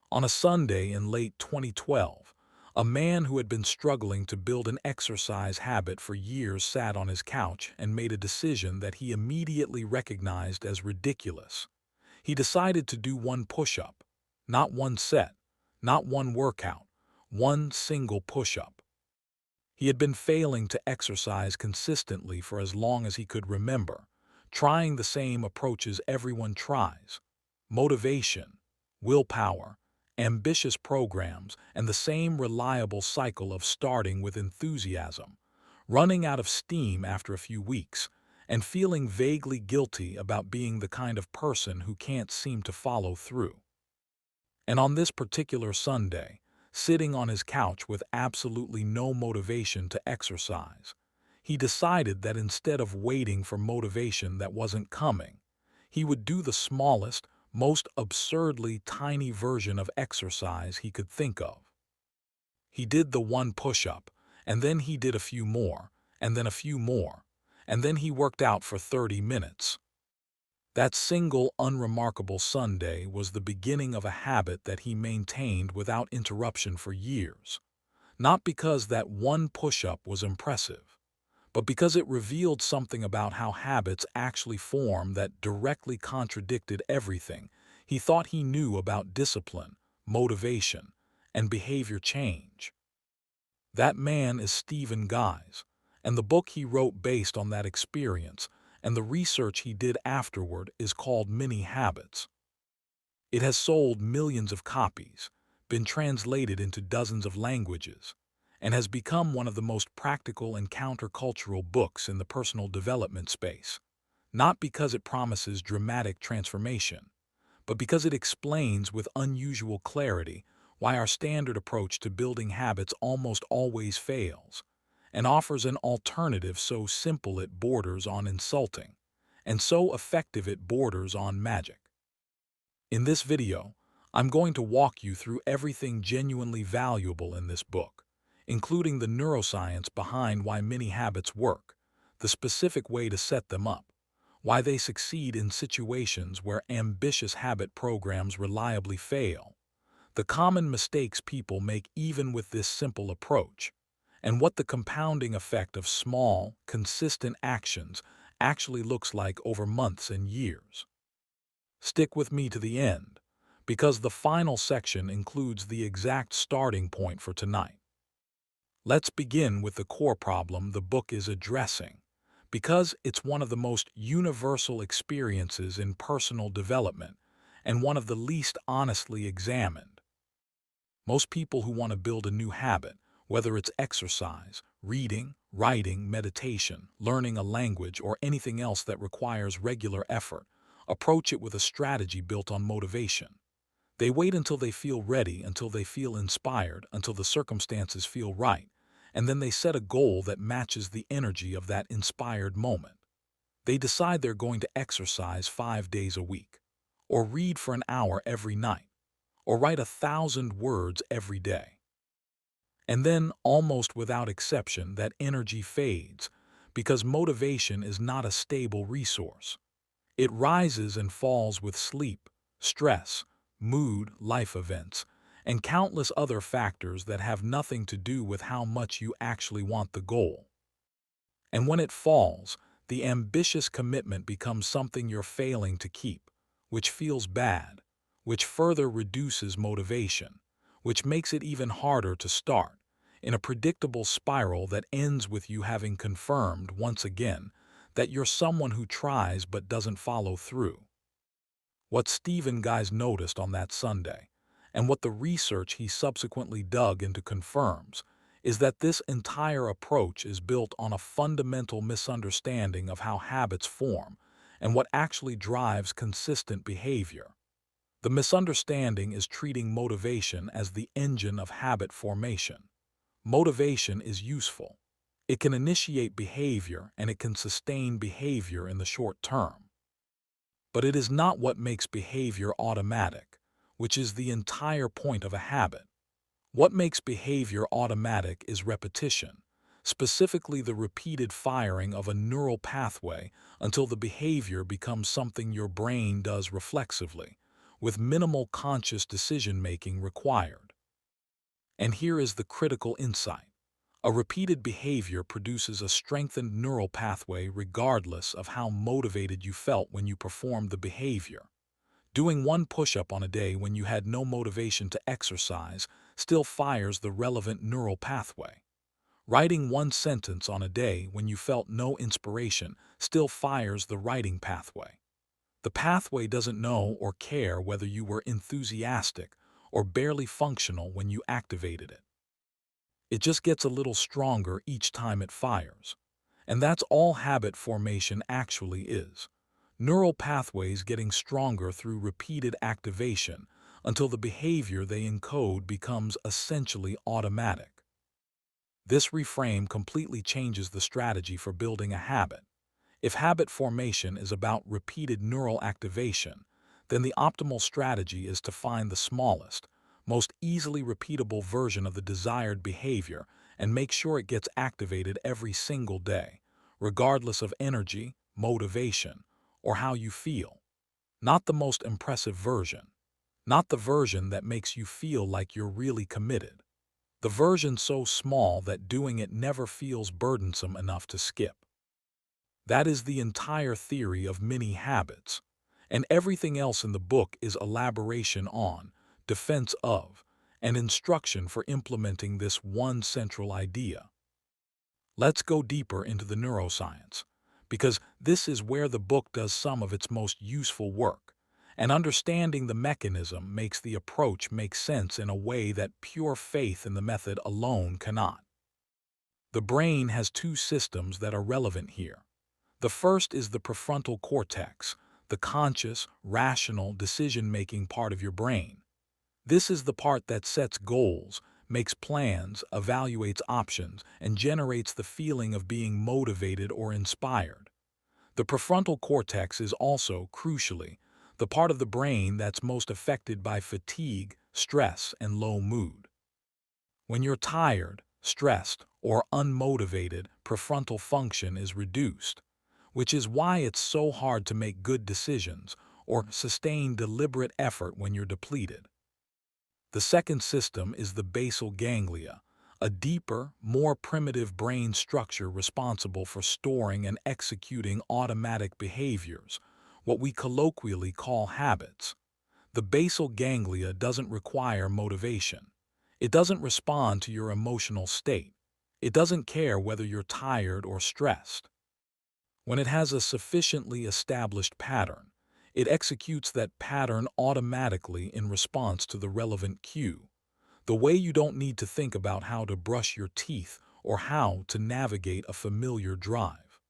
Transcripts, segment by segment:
On a Sunday in late 2012, a man who had been struggling to build an exercise habit for years sat on his couch and made a decision that he immediately recognized as ridiculous. He decided to do one push-up, not one set, not one workout, one single push-up. He had been failing to exercise consistently for as long as he could remember, trying the same approaches everyone tries: motivation, willpower, ambitious programs, and the same reliable cycle of starting with enthusiasm, running out of steam after a few weeks, and feeling vaguely guilty about being the kind of person who can't seem to follow through. And on this particular Sunday, sitting on his couch with absolutely no motivation to exercise, he decided that instead of waiting for motivation that wasn't coming, he would do the smallest, most absurdly tiny version of exercise he could think of. He did the one push-up, and then he did a few more, and then a few more, and then he worked out for 30 minutes. That single unremarkable Sunday was the beginning of a habit that he maintained without interruption for years. Not because that one push-up was impressive, but because it revealed something about how habits actually form that directly contradicted everything he thought he knew about discipline, motivation, and behavior change. That man is Stephen Guise, and the book he wrote based on that experience and the research he did afterward is called Mini Habits. It has sold millions of copies, been translated into dozens of languages, and has become one of the most practical and countercultural books in the personal development space, not because it promises dramatic transformation, but because it explains with unusual clarity why our standard approach to building habits almost always fails, and offers an alternative so simple it borders on insulting, and so effective it borders on magic. In this video, I'm going to walk you through everything genuinely valuable in this book, including the neuroscience behind why many habits work, the specific way to set them up, why they succeed in situations where ambitious habit programs reliably fail, the common mistakes people make even with this simple approach, and what the compounding effect of small, consistent actions actually looks like over months and years. Stick with me to the end, because the final section includes the exact starting point for tonight. Let's begin with the core problem the book is addressing, because it's one of the most universal experiences in personal development and one of the least honestly examined. Most people who want to build a new habit, whether it's exercise, reading, writing, meditation, learning a language, or anything else that requires regular effort, approach it with a strategy built on motivation. They wait until they feel ready, until they feel inspired, until the circumstances feel right, and then they set a goal that matches the energy of that inspired moment. They decide they're going to exercise 5 days a week, or read for an hour every night, or write 1,000 words every day. And then, almost without exception, that energy fades, because motivation is not a stable resource. It rises and falls with sleep, stress, mood, life events, and countless other factors that have nothing to do with how much you actually want the goal. And when it falls, the ambitious commitment becomes something you're failing to keep, which feels bad, which further reduces motivation, which makes it even harder to start, in a predictable spiral that ends with you having confirmed, once again, that you're someone who tries but doesn't follow through. What Stephen Guise noticed on that Sunday, and what the research he subsequently dug into confirms, is that this entire approach is built on a fundamental misunderstanding of how habits form and what actually drives consistent behavior. The misunderstanding is treating motivation as the engine of habit formation. Motivation is useful. It can initiate behavior and it can sustain behavior in the short term. But it is not what makes behavior automatic, which is the entire point of a habit. What makes behavior automatic is repetition, specifically the repeated firing of a neural pathway until the behavior becomes something your brain does reflexively, with minimal conscious decision-making required. And here is the critical insight. A repeated behavior produces a strengthened neural pathway regardless of how motivated you felt when you performed the behavior. Doing one push-up on a day when you had no motivation to exercise still fires the relevant neural pathway. Writing one sentence on a day when you felt no inspiration still fires the writing pathway. The pathway doesn't know or care whether you were enthusiastic or barely functional when you activated it. It just gets a little stronger each time it fires. And that's all habit formation actually is. Neural pathways getting stronger through repeated activation until the behavior they encode becomes essentially automatic. This reframe completely changes the strategy for building a habit. If habit formation is about repeated neural activation, then the optimal strategy is to find the smallest, most easily repeatable version of the desired behavior and make sure it gets activated every single day, regardless of energy, motivation, or how you feel. Not the most impressive version. Not the version that makes you feel like you're really committed. The version so small that doing it never feels burdensome enough to skip. That is the entire theory of mini habits, and everything else in the book is elaboration on, defense of, and instruction for implementing this one central idea. Let's go deeper into the neuroscience, because this is where the book does some of its most useful work, and understanding the mechanism makes the approach make sense in a way that pure faith in the method alone cannot. The brain has two systems that are relevant here. The first is the prefrontal cortex, the conscious, rational, decision-making part of your brain. This is the part that sets goals, makes plans, evaluates options, and generates the feeling of being motivated or inspired. The prefrontal cortex is also, crucially, the part of the brain that's most affected by fatigue, stress, and low mood. When you're tired, stressed, or unmotivated, prefrontal function is reduced, which is why it's so hard to make good decisions or sustain deliberate effort when you're depleted. The second system is the basal ganglia, a deeper, more primitive brain structure responsible for storing and executing automatic behaviors, what we colloquially call habits. The basal ganglia doesn't require motivation. It doesn't respond to your emotional state. It doesn't care whether you're tired or stressed. When it has a sufficiently established pattern, it executes that pattern automatically in response to the relevant cue. The way you don't need to think about how to brush your teeth or how to navigate a familiar drive.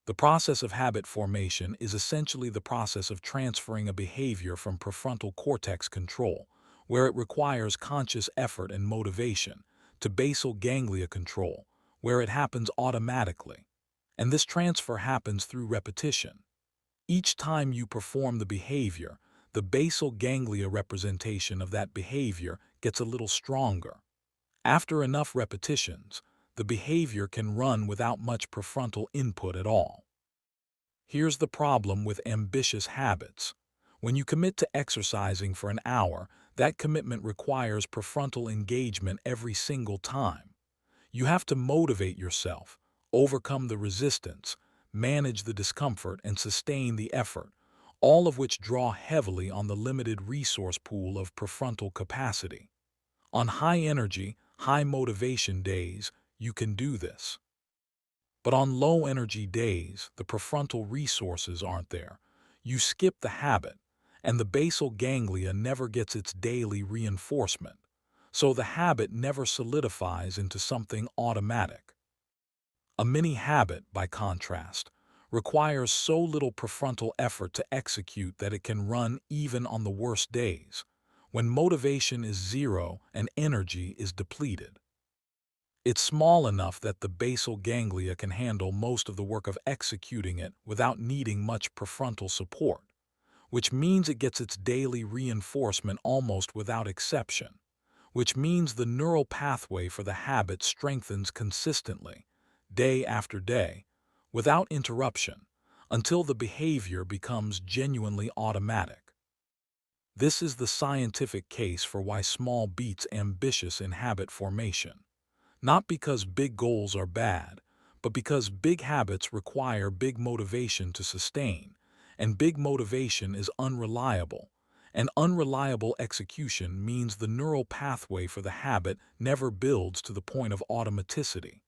The process of habit formation is essentially the process of transferring a behavior from prefrontal cortex control, where it requires conscious effort and motivation, to basal ganglia control, where it happens automatically. And this transfer happens through repetition. Each time you perform the behavior, the basal ganglia representation of that behavior gets a little stronger. After enough repetitions, the behavior can run without much prefrontal input at all. Here's the problem with ambitious habits. When you commit to exercising for an hour, that commitment requires prefrontal engagement every single time. You have to motivate yourself, overcome the resistance, manage the discomfort, and sustain the effort, all of which draw heavily on the limited resource pool of prefrontal capacity. On high-energy, high-motivation days, you can do this. But on low-energy days, the prefrontal resources aren't there. You skip the habit, and the basal ganglia never gets its daily reinforcement, so the habit never solidifies into something automatic. A mini habit, by contrast, requires so little prefrontal effort to execute that it can run even on the worst days, when motivation is zero and energy is depleted. It's small enough that the basal ganglia can handle most of the work of executing it without needing much prefrontal support, which means it gets its daily reinforcement almost without exception, which means the neural pathway for the habit strengthens consistently, day after day, without interruption, until the behavior becomes genuinely automatic. This is the scientific case for why small beats ambitious in habit formation. Not because big goals are bad, but because big habits require big motivation to sustain, and big motivation is unreliable. And unreliable execution means the neural pathway for the habit never builds to the point of automaticity.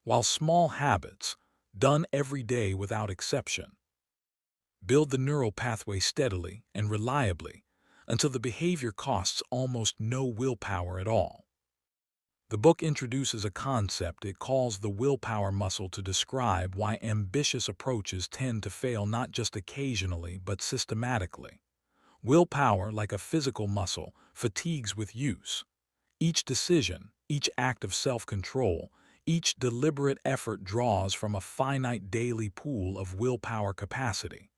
While small habits, done every day without exception, build the neural pathway steadily and reliably until the behavior costs almost no willpower at all. The book introduces a concept it calls the willpower muscle to describe why ambitious approaches tend to fail not just occasionally but systematically. Willpower, like a physical muscle, fatigues with use. Each decision, each act of self-control, each deliberate effort draws from a finite daily pool of willpower capacity.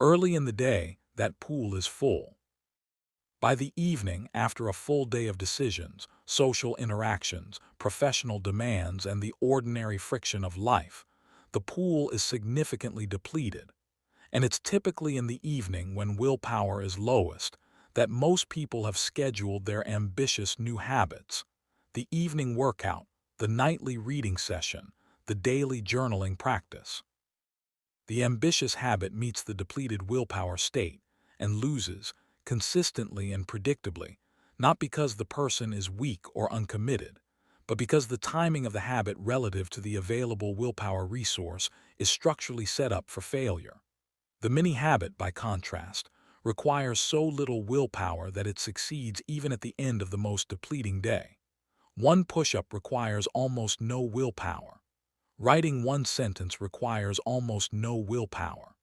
Early in the day, that pool is full. By the evening, after a full day of decisions, social interactions, professional demands, and the ordinary friction of life, the pool is significantly depleted. And it's typically in the evening, when willpower is lowest, that most people have scheduled their ambitious new habits. The evening workout, the nightly reading session, the daily journaling practice. The ambitious habit meets the depleted willpower state and loses, consistently and predictably, not because the person is weak or uncommitted, but because the timing of the habit relative to the available willpower resource is structurally set up for failure. The mini habit, by contrast, requires so little willpower that it succeeds even at the end of the most depleting day. One push-up requires almost no willpower. Writing one sentence requires almost no willpower.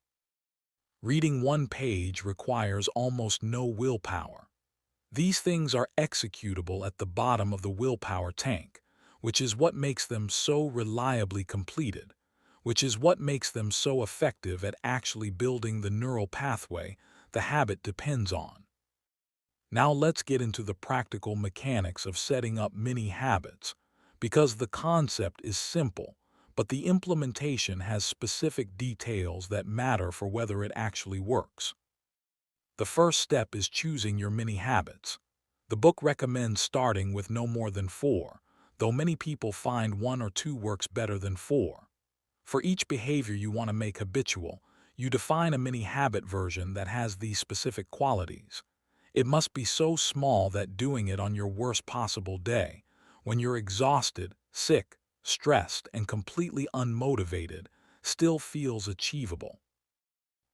Reading one page requires almost no willpower. These things are executable at the bottom of the willpower tank, which is what makes them so reliably completed, which is what makes them so effective at actually building the neural pathway the habit depends on. Now let's get into the practical mechanics of setting up mini habits, because the concept is simple, but the implementation has specific details that matter for whether it actually works. The first step is choosing your mini habits. The book recommends starting with no more than 4, though many people find 1 or 2 works better than 4. For each behavior you want to make habitual, you define a mini habit version that has these specific qualities. It must be so small that doing it on your worst possible day, when you're exhausted, sick, stressed, and completely unmotivated, still feels achievable.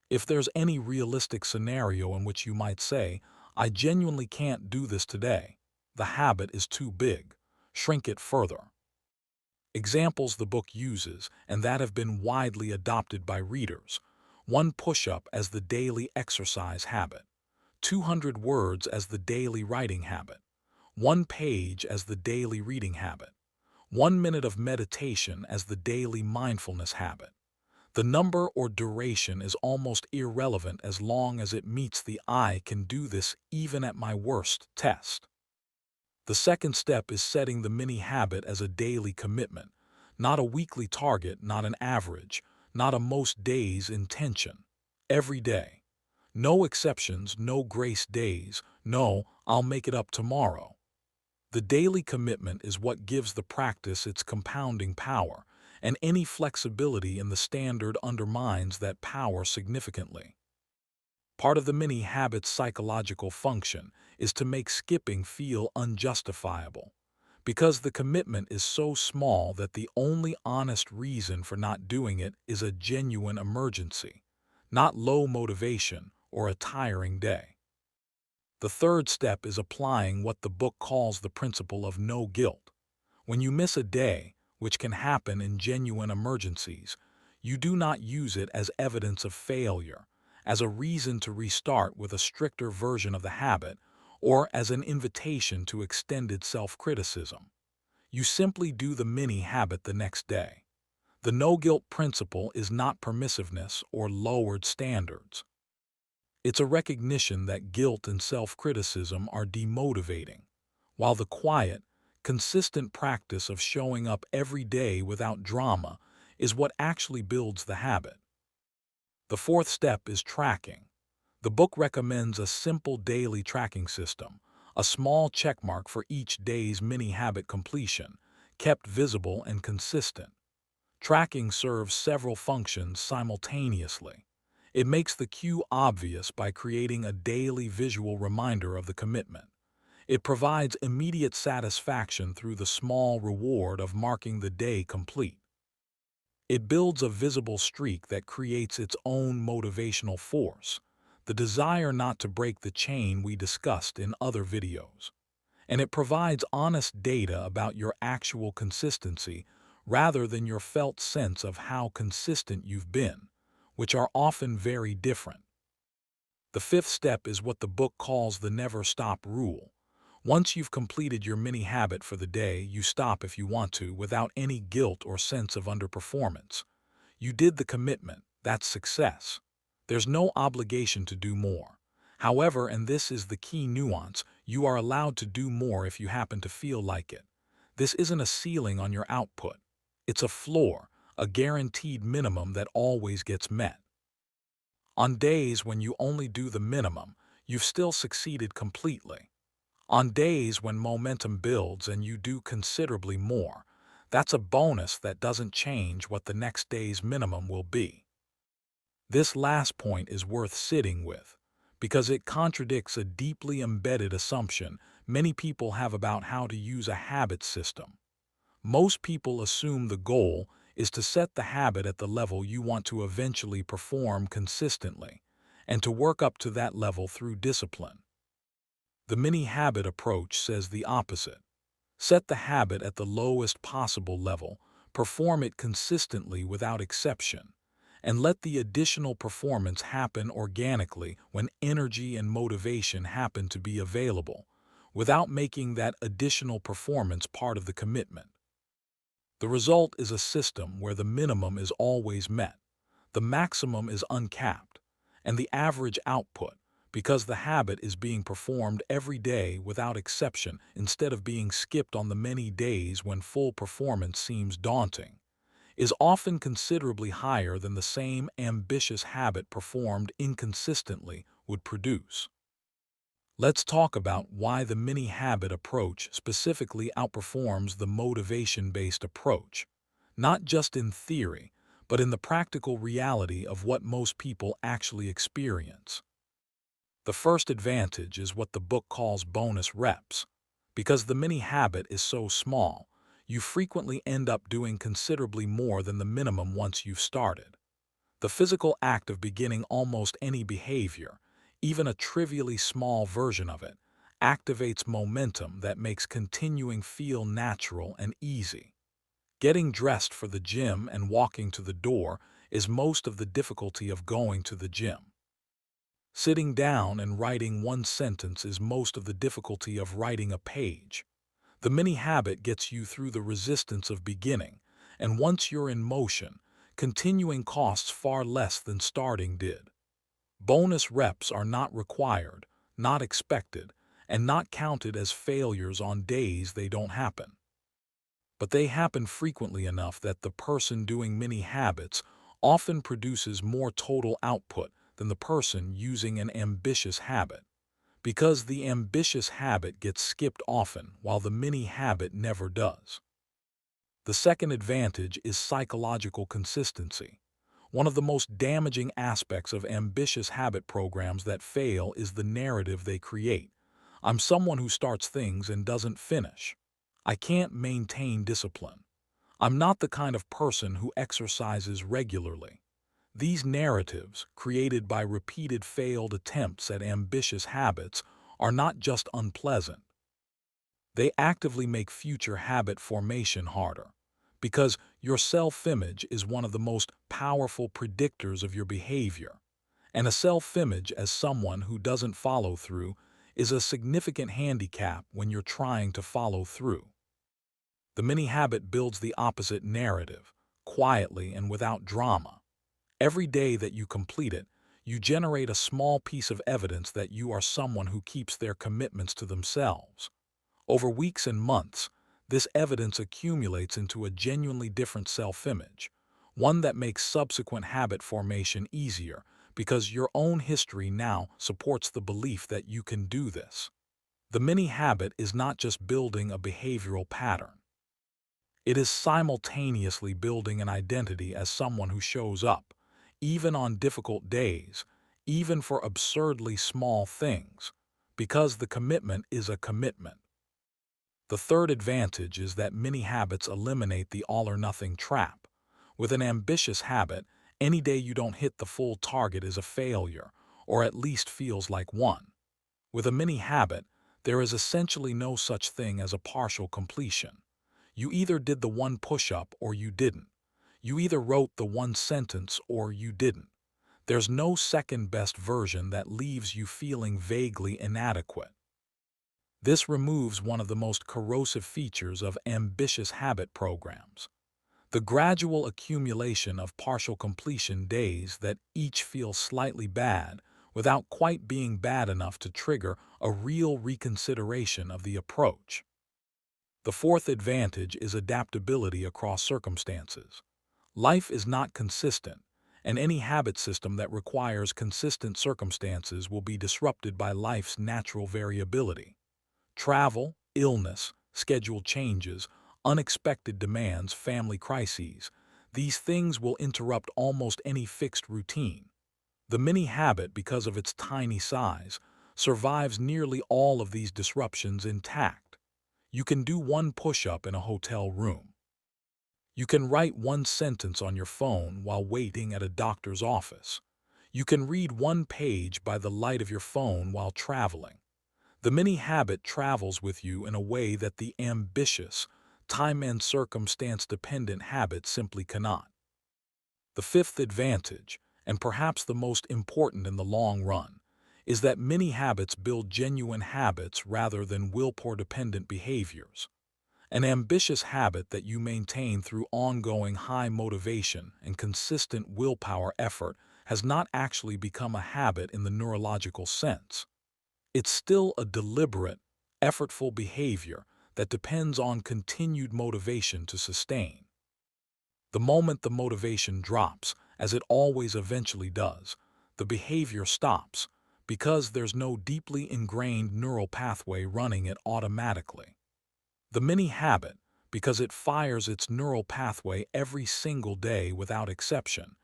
If there's any realistic scenario in which you might say, "I genuinely can't do this today," the habit is too big. Shrink it further. Examples the book uses, and that have been widely adopted by readers: 1 push-up as the daily exercise habit, 200 words as the daily writing habit, 1 page as the daily reading habit, 1 minute of meditation as the daily mindfulness habit. The number or duration is almost irrelevant as long as it meets the "I can do this even at my worst" test. The second step is setting the mini habit as a daily commitment, not a weekly target, not an average, not a most days intention. Every day. No exceptions, no grace days, no "I'll make it up tomorrow." The daily commitment is what gives the practice its compounding power, and any flexibility in the standard undermines that power significantly. Part of the mini habit's psychological function is to make skipping feel unjustifiable, because the commitment is so small that the only honest reason for not doing it is a genuine emergency, not low motivation or a tiring day. The third step is applying what the book calls the principle of no guilt. When you miss a day, which can happen in genuine emergencies, you do not use it as evidence of failure, as a reason to restart with a stricter version of the habit, or as an invitation to extended self-criticism. You simply do the mini habit the next day. The no-guilt principle is not permissiveness or lowered standards. It's a recognition that guilt and self-criticism are demotivating, while the quiet, consistent practice of showing up every day without drama is what actually builds the habit. The fourth step is tracking. The The book recommends a simple daily tracking system, a small checkmark for each day's mini-habit completion, kept visible and consistent. Tracking serves several functions simultaneously. It makes the cue obvious by creating a daily visual reminder of the commitment. It provides immediate satisfaction through the small reward of marking the day complete. It builds a visible streak that creates its own motivational force, the desire not to break the chain we discussed in other videos. And it provides honest data about your actual consistency rather than your felt sense of how consistent you've been, which are often very different. The fifth step is what the book calls the never stop rule. Once you've completed your mini habit for the day, you stop if you want to without any guilt or sense of underperformance. You did the commitment, that's success. There's no obligation to do more. However, and this is the key nuance, you are allowed to do more if you happen to feel like it. This isn't a ceiling on your output. It's a floor, a guaranteed minimum that always gets met. On days when you only do the minimum, you've still succeeded completely. On days when momentum builds and you do considerably more, that's a bonus that doesn't change what the next day's minimum will be. This last point is worth sitting with, because it contradicts a deeply embedded assumption many people have about how to use a habit system. Most people assume the goal is to set the habit at the level you want to eventually perform consistently, and to work up to that level through discipline. The mini-habit approach says the opposite. Set the habit at the lowest possible level, perform it consistently without exception, and let the additional performance happen organically when energy and motivation happen to be available, without making that additional performance part of the commitment. The result is a system where the minimum is always met, the maximum is uncapped, and the average output, because the habit is being performed every day without exception instead of being skipped on the many days when full performance seems daunting, is often considerably higher than the same ambitious habit performed inconsistently would produce. Let's talk about why the mini-habit approach specifically outperforms the motivation-based approach, not just in theory, but in the practical reality of what most people actually experience. The first advantage is what the book calls bonus reps. Because the mini-habit is so small, you frequently end up doing considerably more than the minimum once you've started. The physical act of beginning almost any behavior, even a trivially small version of it, activates momentum that makes continuing feel natural and easy. Getting dressed for the gym and walking to the door is most of the difficulty of going to the gym. Sitting down and writing one sentence is most of the difficulty of writing a page. The mini-habit gets you through the resistance of beginning, and once you're in motion, continuing costs far less than starting did. Bonus reps are not required, not expected, and not counted as failures on days they don't happen. But they happen frequently enough that the person doing mini habits often produces more total output than the person using an ambitious habit, because the ambitious habit gets skipped often while the mini habit never does. The second advantage is psychological consistency. One of the most damaging aspects of ambitious habit programs that fail is the narrative they create. I'm someone who starts things and doesn't finish. I can't maintain discipline. I'm not the kind of person who exercises regularly. These narratives, created by repeated failed attempts at ambitious habits, are not just unpleasant. They actively make future habit formation harder, because your self-image is one of the most powerful predictors of your behavior, and a self-image as someone who doesn't follow through is a significant handicap when you're trying to follow through. The mini-habit builds the opposite narrative, quietly and without drama. Every day that you complete it, you generate a small piece of evidence that you are someone who keeps their commitments to themselves. Over weeks and months, this evidence accumulates into a genuinely different self-image, one that makes subsequent habit formation easier because your own history now supports the belief that you can do this. The mini habit is not just building a behavioral pattern. It is simultaneously building an identity as someone who shows up, even on difficult days, even for absurdly small things, because the commitment is a commitment. The third advantage is that mini habits eliminate the all-or-nothing trap. With an ambitious habit, any day you don't hit the full target is a failure, or at least feels like one. With a mini habit, there is essentially no such thing as a partial completion. You either did the one push-up or you didn't. You either wrote the one sentence or you didn't. There's no second-best version that leaves you feeling vaguely inadequate. This removes one of the most corrosive features of ambitious habit programs: the gradual accumulation of partial completion days that each feel slightly bad without quite being bad enough to trigger a real reconsideration of the approach. The fourth advantage is adaptability across circumstances. Life is not consistent, and any habit system that requires consistent circumstances will be disrupted by life's natural variability. Travel, illness, schedule changes, unexpected demands, family crises. These things will interrupt almost any fixed routine. The mini habit, because of its tiny size, survives nearly all of these disruptions intact. You can do one push-up in a hotel room. You can write one sentence on your phone while waiting at a doctor's office. You can read one page by the light of your phone while traveling. The mini habit travels with you in a way that the ambitious, time and circumstance-dependent habit simply cannot. The fifth advantage, and perhaps the most important in the long run, is that mini habits build genuine habits rather than willpower-dependent behaviors. An ambitious habit that you maintain through ongoing high motivation and consistent willpower effort has not actually become a habit in the neurological sense. It's still a deliberate, effortful behavior that depends on continued motivation to sustain. The moment the motivation drops, as it always eventually does, the behavior stops because there's no deeply ingrained neural pathway running it automatically. The mini habit, because it fires its neural pathway every single day without exception,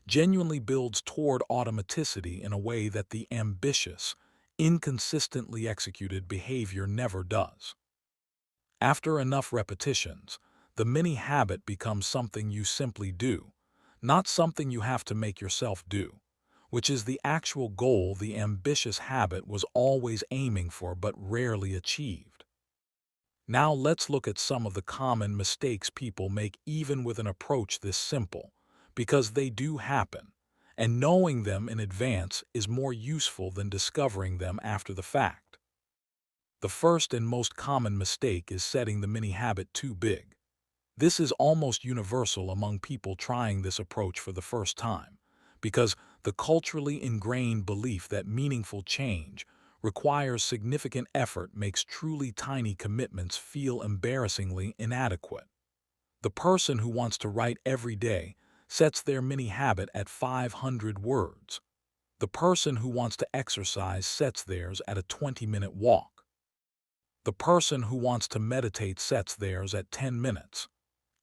genuinely builds toward automaticity in a way that the ambitious, inconsistently executed behavior never does. After enough repetitions, the mini habit becomes something you simply do, not something you have to make yourself do, which is the actual goal the ambitious habit was always aiming for but rarely achieved. Now let's look at some of the common mistakes people make even with an approach this simple, because they do happen, and knowing them in advance is more useful than discovering them after the fact. The first and most common mistake is setting the mini habit too big. This is almost universal among people trying this approach for the first time, because the culturally ingrained belief that meaningful change requires significant effort makes truly tiny commitments feel embarrassingly inadequate. The person who wants to write every day sets their mini habit at 500 words. The person who wants to exercise sets theirs at a 20-minute walk. The person who wants to meditate sets theirs at 10 minutes.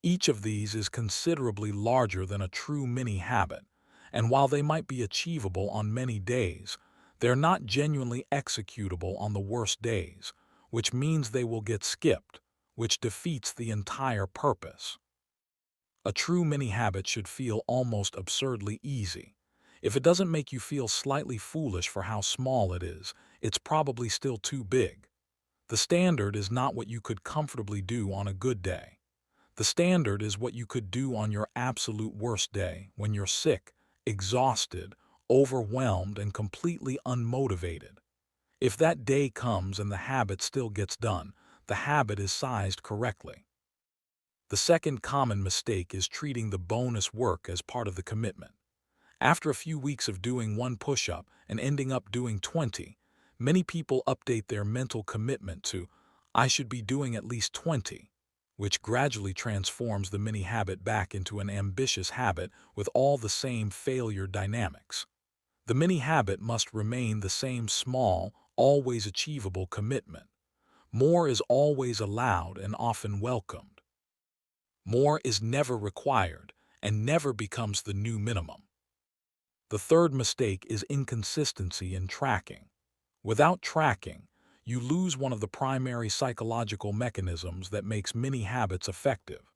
Each of these is considerably larger than a true mini habit, and while they might be achievable on many days, they're not genuinely executable on the worst days, which means they will get skipped, which defeats the entire purpose. A true mini habit should feel almost absurdly easy. If it doesn't make you feel slightly foolish for how small it is, it's probably still too big. The standard is not what you could comfortably do on a good day. The standard is what you could do on your absolute worst day, when you're sick, exhausted, overwhelmed, and completely unmotivated. If that day comes and the habit still gets done, the habit is sized correctly. The second common mistake is treating the bonus work as part of the commitment. After a few weeks of doing one push-up and ending up doing 20, many people update their mental commitment to, "I should be doing at least 20." Which gradually transforms the mini habit back into an ambitious habit with all the same failure dynamics. The mini habit must remain the same small, always achievable commitment. More is always allowed and often welcomed. More is never required and never becomes the new minimum. The third mistake is inconsistency in tracking. Without tracking, you lose one of the primary psychological mechanisms that makes mini habits effective: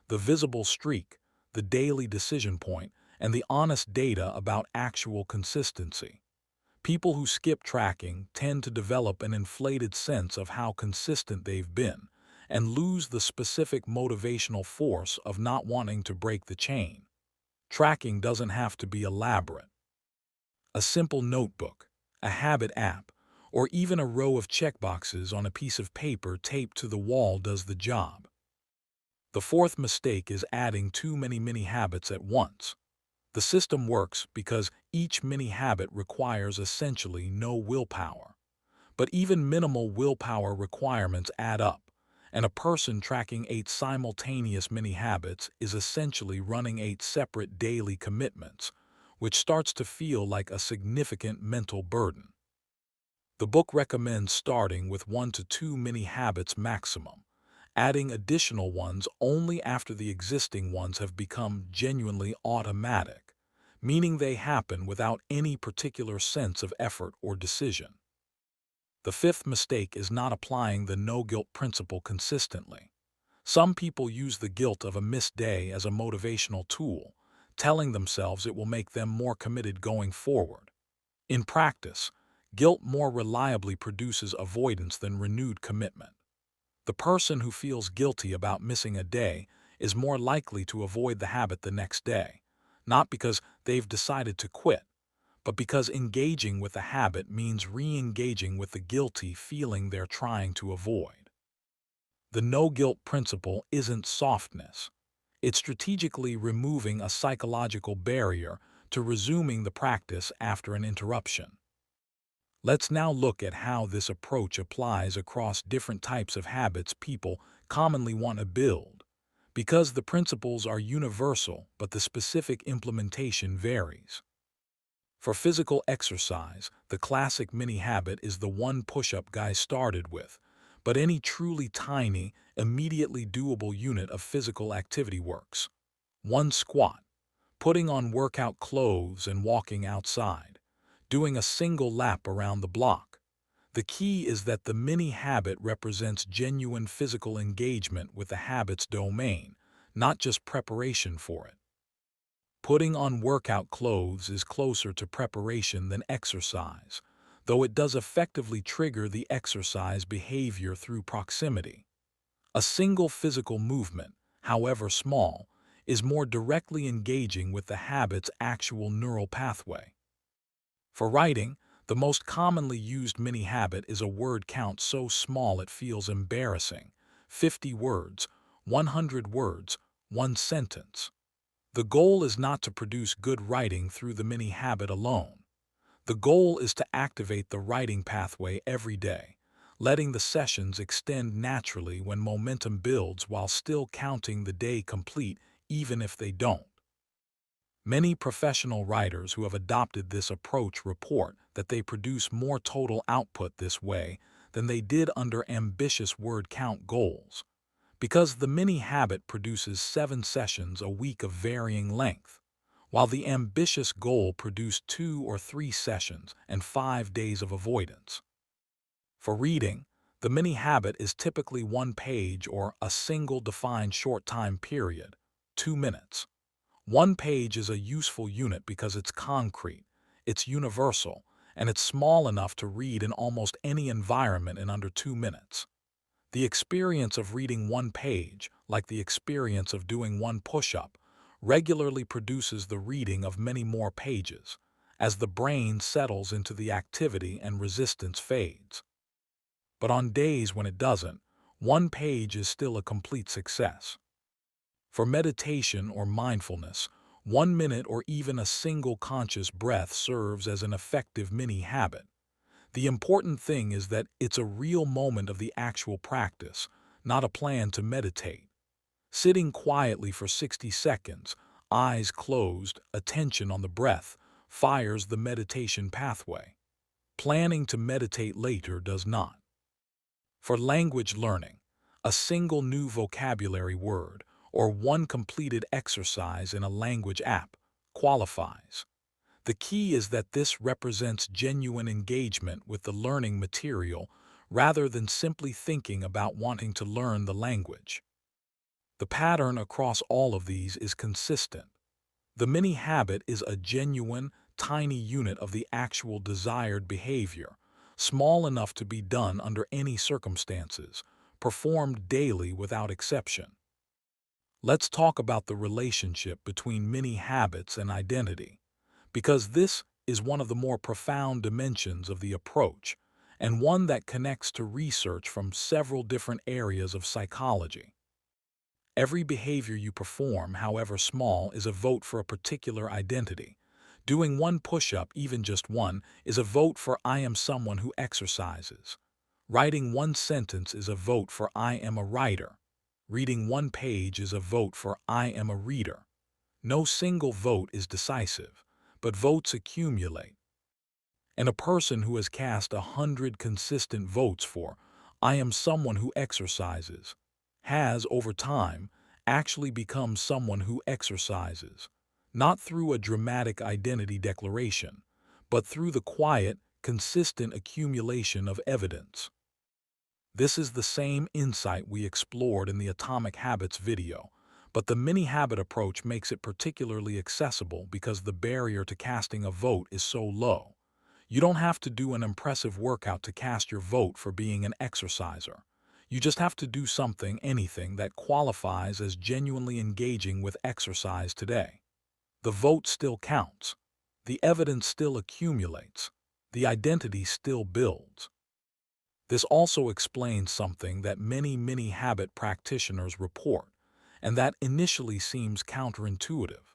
the visible streak, the daily decision point, and the honest data about actual consistency. People who skip tracking tend to develop an inflated sense of how consistent they've been and lose the specific motivational force of not wanting to break the chain. Tracking doesn't have to be elaborate. A simple notebook, a habit app, or even a row of checkboxes on a piece of paper taped to the wall does the job. The fourth mistake is adding too many mini habits at once. The system works because each mini habit requires essentially no willpower. But even minimal willpower requirements add up, and a person tracking 8 simultaneous mini habits is essentially running 8 separate daily commitments, which starts to feel like a significant mental burden. The book recommends starting with 1 to 2 mini habits maximum, adding additional ones only after the existing ones have become genuinely automatic, meaning they happen without any particular sense of effort or decision. The fifth mistake is not applying the no-guilt principle consistently. Some people use the guilt of a missed day as a motivational tool, telling themselves it will make them more committed going forward. In practice, guilt more reliably produces avoidance than renewed commitment. The person who feels guilty about missing a day is more likely to avoid the habit the next day, not because they've decided to quit, but because engaging with the habit means re-engaging with the guilty feeling they're trying to avoid. The no-guilt principle isn't softness. It's strategically removing a psychological barrier to resuming the practice after an interruption. Let's now look at how this approach applies across different types of habits people commonly want to build. Because the principles are universal, but the specific implementation varies. For physical exercise, the classic mini habit is the one push-up Guise started with, but any truly tiny, immediately doable unit of physical activity works. 1 squat, putting on workout clothes and walking outside, doing a single lap around the block. The key is that the mini habit represents genuine physical engagement with the habit's domain, not just preparation for it. Putting on workout clothes is closer to preparation than exercise, though it does effectively trigger the exercise behavior through proximity. A single physical movement, however small, is more directly engaging with the habit's actual neural pathway. For writing, the most commonly used mini habit is a word count so small it feels embarrassing: 50 words, 100 words, 1 sentence. The goal is not to produce good writing through the mini habit alone. The goal is to activate the writing pathway every day, letting the sessions extend naturally when momentum builds while still counting the day complete even if they don't. Many professional writers who have adopted this approach report that they produce more total output this way than they did under ambitious word count goals, because the mini habit produces 7 sessions a week of varying length, while the ambitious goal produced 2 or 3 sessions and 5 days of avoidance. For reading, the mini habit is typically 1 page or a single defined short time period, 2 minutes. 1 page is a useful unit because it's concrete, it's universal, and it's small enough to read in almost any environment in under 2 minutes. The experience of reading 1 page, like the experience of doing 1 push-up, regularly produces the reading of many more pages, as the brain settles into the activity and resistance fades. But on days when it doesn't, 1 page is still a complete success. For meditation or mindfulness, 1 minute or even a single conscious breath serves as an effective mini habit. The important thing is that it's a real moment of the actual practice, not a plan to meditate. Sitting quietly for 60 seconds, eyes closed, attention on the breath, fires the meditation pathway. Planning to meditate later does not. For language learning, a single new vocabulary word or one completed exercise in a language app qualifies. The key is that this represents genuine engagement with the learning material rather than simply thinking about wanting to learn the language. The pattern across all of these is consistent. The mini habit is a genuine, tiny unit of the actual desired behavior, small enough to be done under any circumstances, performed daily without exception. Let's talk about the relationship between mini habits and identity, because this is one of the more profound dimensions of the approach, and one that connects to research from several different areas of psychology. Every behavior you perform, however small, is a vote for a particular identity. Doing one push-up, even just one, is a vote for I am someone who exercises. Writing one sentence is a vote for I am a writer. Reading one page is a vote for I am a reader. No single vote is decisive, but votes accumulate. And a person who has cast 100 consistent votes for I am someone who exercises has, over time, actually become someone who exercises, not through a dramatic identity declaration, but through the quiet, consistent accumulation of evidence. This is the same insight we explored in the Atomic Habits video, but the mini-habit approach makes it particularly accessible because the barrier to casting a vote is so low. You don't have to do an impressive workout to cast your vote for being an exerciser. You just have to do something, anything, that qualifies as genuinely engaging with exercise today. The vote still counts. The evidence still accumulates. The identity still builds. This also explains something that many mini-habit practitioners report, and that initially seems counterintuitive.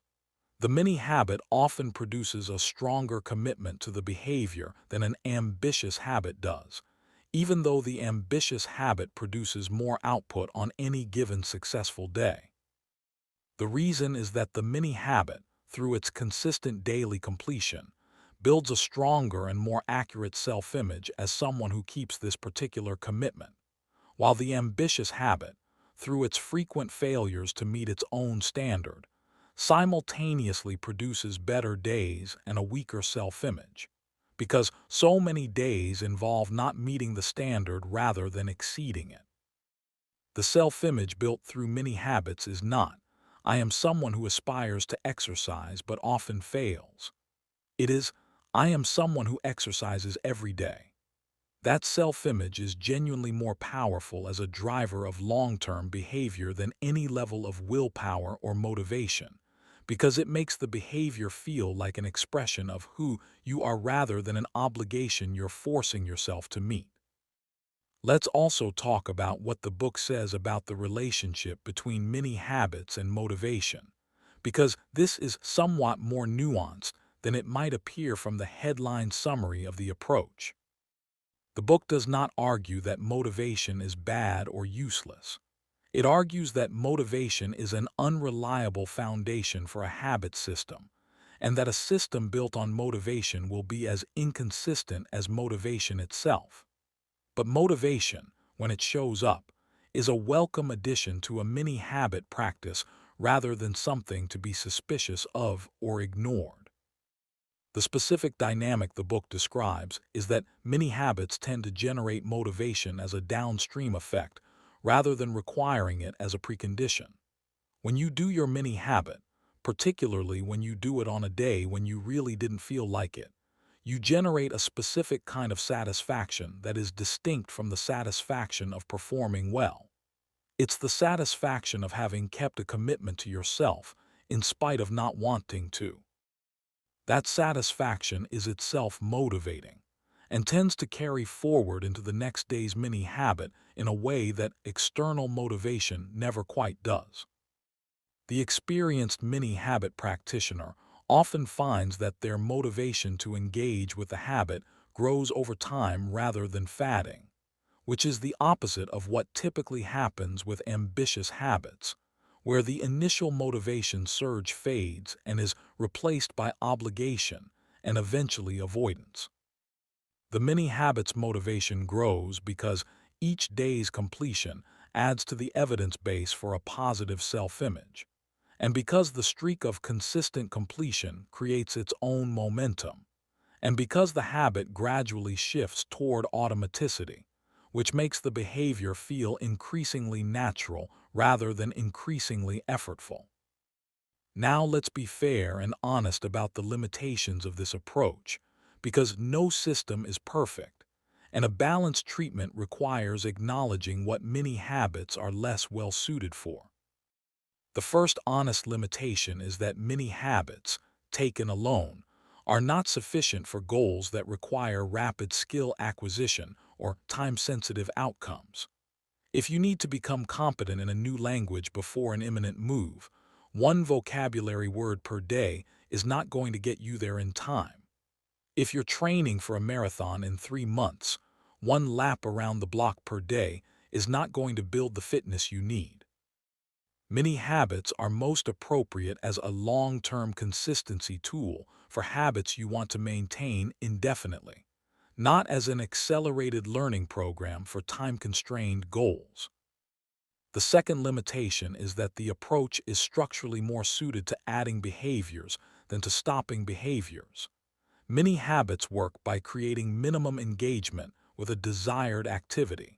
The mini-habit often produces a stronger commitment to the behavior than an ambitious habit does, even though the ambitious habit produces more output on any given successful day. The reason is that the mini-habit, through its consistent daily completion, builds a stronger and more accurate self-image as someone who keeps this particular commitment, while the ambitious habit, through its frequent failures to meet its own standard, simultaneously produces better days and a weaker self-image, because so many days involve not meeting the standard rather than exceeding it. The self-image built through mini habits is not, I am someone who aspires to exercise but often fails. It is, I am someone who exercises every day. That self-image is genuinely more powerful as a driver of long-term behavior than any level of willpower or motivation, because it makes the behavior feel like an expression of who you are rather than an obligation you're forcing yourself to meet. Let's also talk about what the book says about the relationship between mini habits and motivation, because this is somewhat more nuanced than it might appear from the headline summary of the approach. The book does not argue that motivation is bad or useless. It argues that motivation is an unreliable foundation for a habit system, and that a system built on motivation will be as inconsistent as motivation itself. But motivation, when it shows up, is a welcome addition to a mini habit practice rather than something to be suspicious of or ignored. The specific dynamic the book describes is that mini habits tend to generate motivation as a downstream effect rather than requiring it as a precondition. When you do your mini habit, particularly when you do it on a day when you really didn't feel like it, you generate a specific kind of satisfaction that is distinct from the satisfaction of performing well. It's the satisfaction of having kept a commitment to yourself in spite of not wanting to. That satisfaction is itself motivating and tends to carry forward into the next day's mini habit in a way that external motivation never quite does. The experienced mini habit practitioner often finds that their motivation to engage with the habit grows over time rather than fading, which is the opposite of what typically happens with ambitious habits, where the initial motivation surge fades and is replaced by obligation and eventually avoidance. The mini habits motivation grows because each day's completion adds to the evidence base for a positive self-image, and because the streak of consistent completion creates its own momentum, and because the habit gradually shifts toward automaticity, which makes the behavior feel increasingly natural rather than increasingly effortful. Now let's be fair and honest about the limitations of this approach, because no system is perfect, and a balanced treatment requires acknowledging what many habits are less well suited for. The first honest limitation is that many habits, taken alone, are not sufficient for goals that require rapid skill acquisition or time-sensitive outcomes. If you need to become competent in a new language before an imminent move, one vocabulary word per day is not going to get you there in time. If you're training for a marathon in 3 months, one lap around the block per day is not going to build the fitness you need. Many habits are most appropriate as a long-term consistency tool for habits you want to maintain indefinitely, not as an accelerated learning program for time-constrained goals. The second limitation is that the approach is structurally more suited to adding behaviors than to stopping behaviors. Many habits work by creating minimum engagement with a desired activity.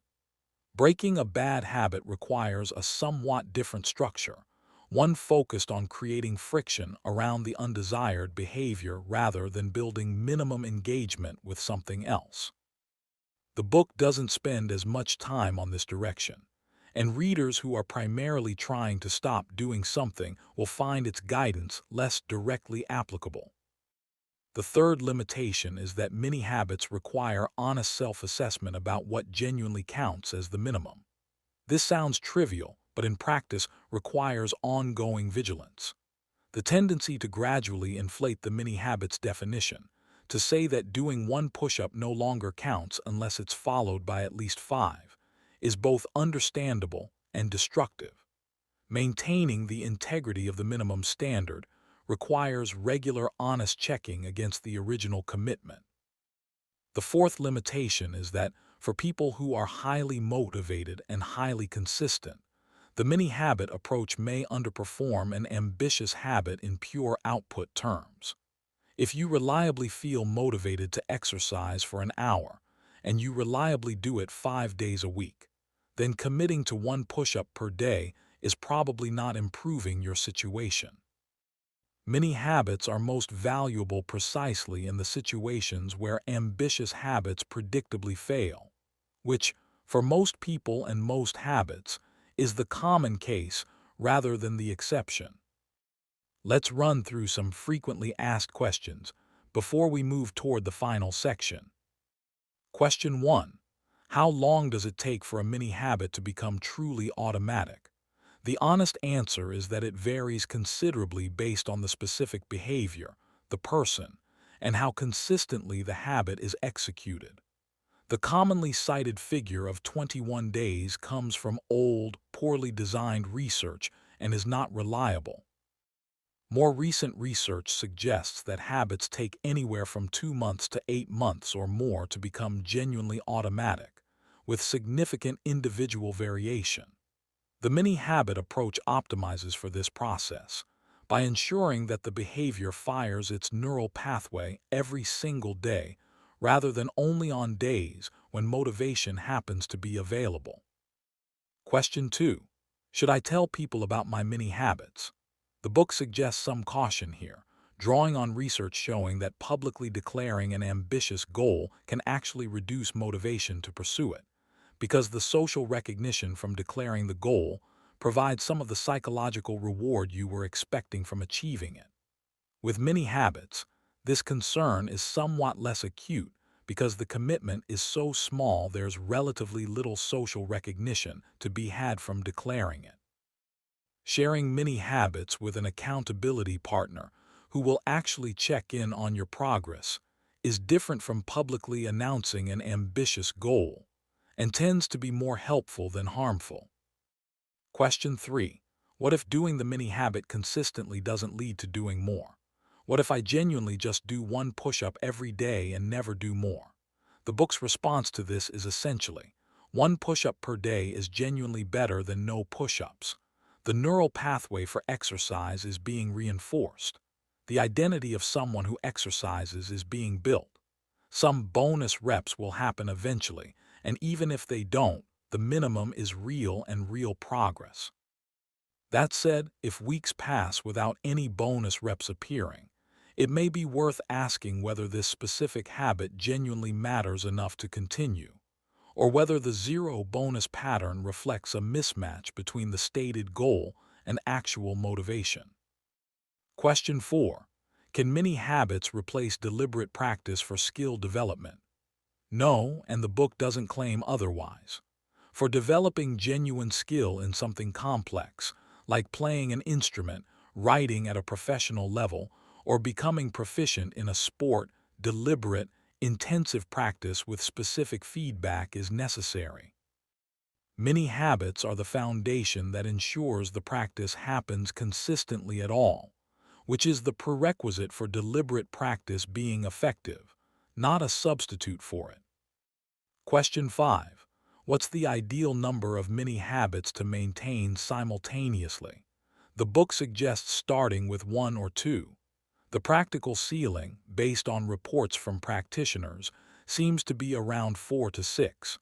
Breaking a bad habit requires a somewhat different structure, one focused on creating friction around the undesired behavior rather than building minimum engagement with something else. The book doesn't spend as much time on this direction, and readers who are primarily trying to stop doing something will find its guidance less directly applicable. The third limitation is that many habits require honest self-assessment about what genuinely counts as the minimum. This sounds trivial, but in practice requires ongoing vigilance. The tendency to gradually inflate the mini habits definition, to say that doing one push-up no longer counts unless it's followed by at least 5, is both understandable and destructive. Maintaining the integrity of the minimum standard requires regular honest checking against the original commitment. The fourth limitation is that for people who are highly motivated and highly consistent, the mini habit approach may underperform an ambitious habit in pure output terms. If you reliably feel motivated to exercise for an hour, and you reliably do it 5 days a week, then committing to one push-up per day is probably not improving your situation. Many habits are most valuable precisely in the situations where ambitious habits predictably fail, which, for most people and most habits, is the common case rather than the exception. Let's run through some frequently asked questions before we move toward the final section. Question 1. How long does it take for a mini habit to become truly automatic? The honest answer is that it varies considerably based on the specific behavior, the person, and how consistently the habit is executed. The commonly cited figure of 21 days comes from old, poorly designed research and is not reliable. More recent research suggests that habits take anywhere from 2 months to 8 months or more to become genuinely automatic, with significant individual variation. The mini habit approach optimizes for this process by ensuring that the behavior fires its neural pathway every single day rather than only on days when motivation happens to be available. Question 2. Should I tell people about my mini habits? The book suggests some caution here, drawing on research showing that publicly declaring an ambitious goal can actually reduce motivation to pursue it, because the social recognition from declaring the goal provides some of the psychological reward you were expecting from achieving it. With many habits, this concern is somewhat less acute because the commitment is so small there's relatively little social recognition to be had from declaring it. Sharing mini habits with an accountability partner who will actually check in on your progress is different from publicly announcing an ambitious goal and tends to be more helpful than harmful. Question 3. What if doing the mini habit consistently doesn't lead to doing more? What if I genuinely just do one push-up every day and never do more? The book's response to this is essentially, one push-up per day is genuinely better than no push-ups. The neural pathway for exercise is being reinforced. The identity of someone who exercises is being built. Some bonus reps will happen eventually, and even if they don't, the minimum is real and real progress. That said, if weeks pass without any bonus reps appearing, it may be worth asking whether this specific habit genuinely matters enough to continue, or whether the zero bonus pattern reflects a mismatch between the stated goal and actual motivation. Question 4. Can many habits replace deliberate practice for skill development? No, and the book doesn't claim otherwise. For developing genuine skill in something complex, like playing an instrument, writing at a professional level, or becoming proficient in a sport, deliberate, intensive practice with specific feedback is necessary. Many habits are the foundation that ensures the practice happens consistently at all, which is the prerequisite for deliberate practice being effective, not a substitute for it. Question 5. What's the ideal number of mini habits to maintain simultaneously? The book suggests starting with one or two. The practical ceiling, based on reports from practitioners, seems to be around 4 to 6,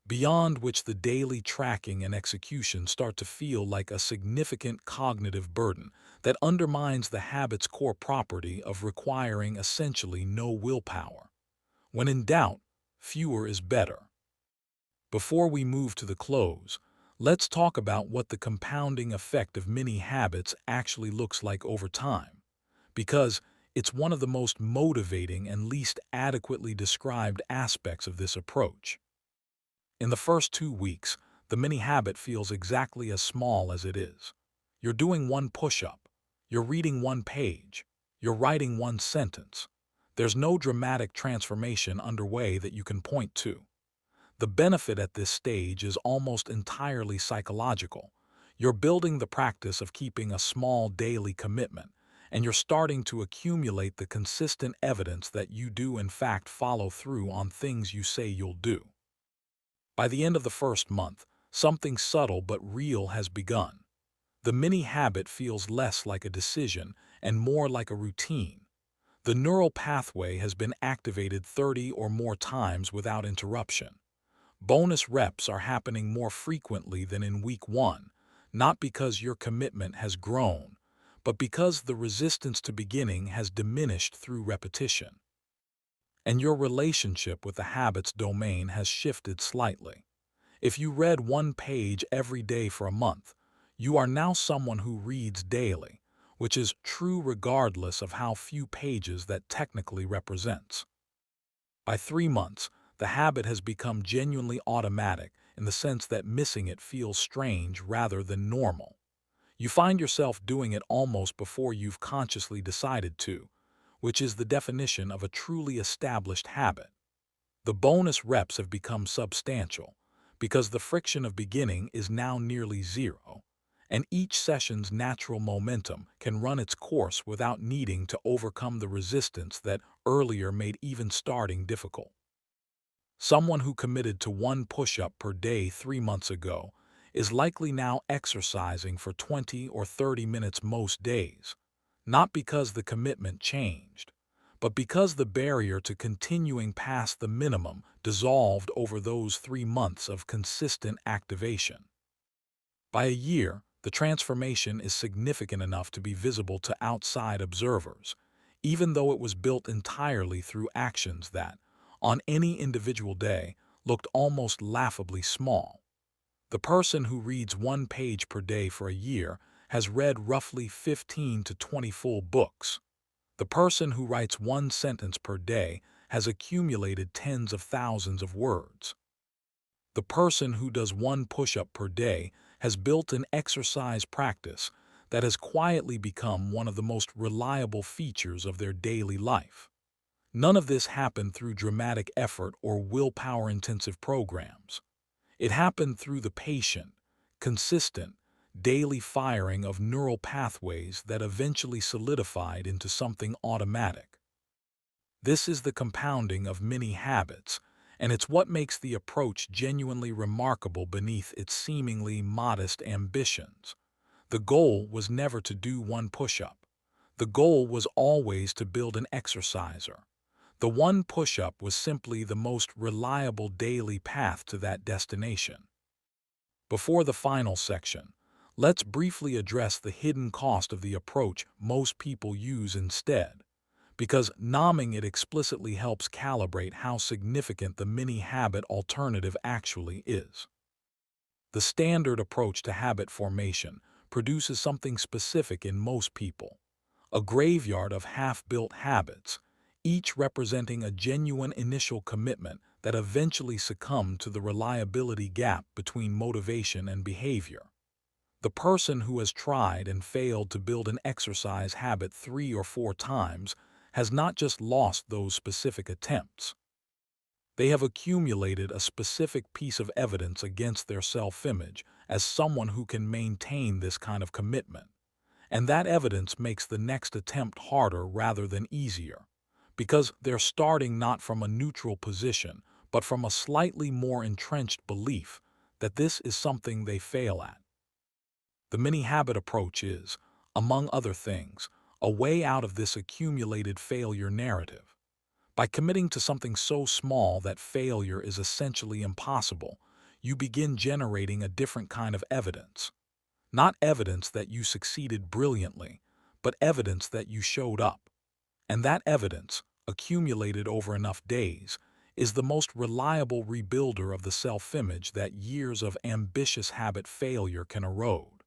beyond which the daily tracking and execution start to feel like a significant cognitive burden that undermines the habit's core property of requiring essentially no willpower. When in doubt, fewer is better. Before we move to the close, let's talk about what the compounding effect of mini habits actually looks like over time, because it's one of the most motivating and least adequately described aspects of this approach. In the first 2 weeks, the mini habit feels exactly as small as it is. You're doing one push-up, you're reading one page, you're writing one sentence. There's no dramatic transformation underway that you can point to. The benefit at this stage is almost entirely psychological. You're building the practice of keeping a small daily commitment, and you're starting to accumulate the consistent evidence that you do in fact follow through on things you say you'll do. By the end of the first month, something subtle but real has begun. The mini habit feels less like a decision and more like a routine. The neural pathway has been activated 30 or more times without interruption. Bonus reps are happening more frequently than in week 1, not because your commitment has grown, but because the resistance to beginning has diminished through repetition. And your relationship with the habit's domain has shifted slightly. If you read one page every day for a month, you are now someone who reads daily, which is true regardless of how few pages that technically represents. By 3 months, the habit has become genuinely automatic in the sense that missing it feels strange rather than normal. You find yourself doing it almost before you've consciously decided to, which is the definition of a truly established habit. The bonus reps have become substantial because the friction of beginning is now nearly zero, and each session's natural momentum can run its course without needing to overcome the resistance that earlier made even starting difficult. Someone who committed to one push-up per day 3 months ago is likely now exercising for 20 or 30 minutes most days, not because the commitment changed, but because the barrier to continuing past the minimum dissolved over those 3 months of consistent activation. By a year, the transformation is significant enough to be visible to outside observers, even though it was built entirely through actions that, on any individual day, looked almost laughably small. The person who reads one page per day for a year has read roughly 15 to 20 full books. The person who writes one sentence per day has accumulated tens of thousands of words. The person who does one push-up per day has built an exercise practice that has quietly become one of the most reliable features of their daily life. None of this happened through dramatic effort or willpower-intensive programs. It happened through the patient, consistent, daily firing of neural pathways that eventually solidified into something automatic. This is the compounding of many habits, and it's what makes the approach genuinely remarkable beneath its seemingly modest ambitions. The goal was never to do one push-up. The goal was always to build an exerciser. The one push-up was simply the most reliable daily path to that destination. Before the final section, let's briefly address the hidden cost of the approach most people use instead, because nomming it explicitly helps calibrate how significant the mini-habit alternative actually is. The standard approach to habit formation produces something specific in most people: a graveyard of half-built habits, each representing a genuine initial commitment that eventually succumbed to the reliability gap between motivation and behavior. The person who has tried and failed to build an exercise habit 3 or 4 times has not just lost those specific attempts. They have accumulated a specific piece of evidence against their self-image as someone who can maintain this kind of commitment. And that evidence makes the next attempt harder rather than easier, because they're starting not from a neutral position, but from a slightly more entrenched belief that this is something they fail at. The mini-habit approach is, among other things, a way out of this accumulated failure narrative. By committing to something so small that failure is essentially impossible, you begin generating a different kind of evidence. Not evidence that you succeeded brilliantly, but evidence that you showed up. And that evidence, accumulated over enough days, is the most reliable rebuilder of the self-image that years of ambitious habit failure can erode.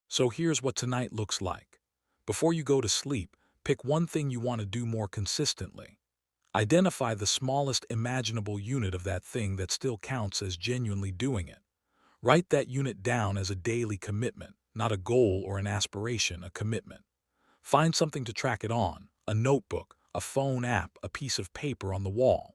So here's what tonight looks like. Before you go to sleep, pick one thing you want to do more consistently. Identify the smallest imaginable unit of that thing that still counts as genuinely doing it. Write that unit down as a daily commitment, not a goal or an aspiration, a commitment. Find something to track it on: a notebook, a phone app, a piece of paper on the wall.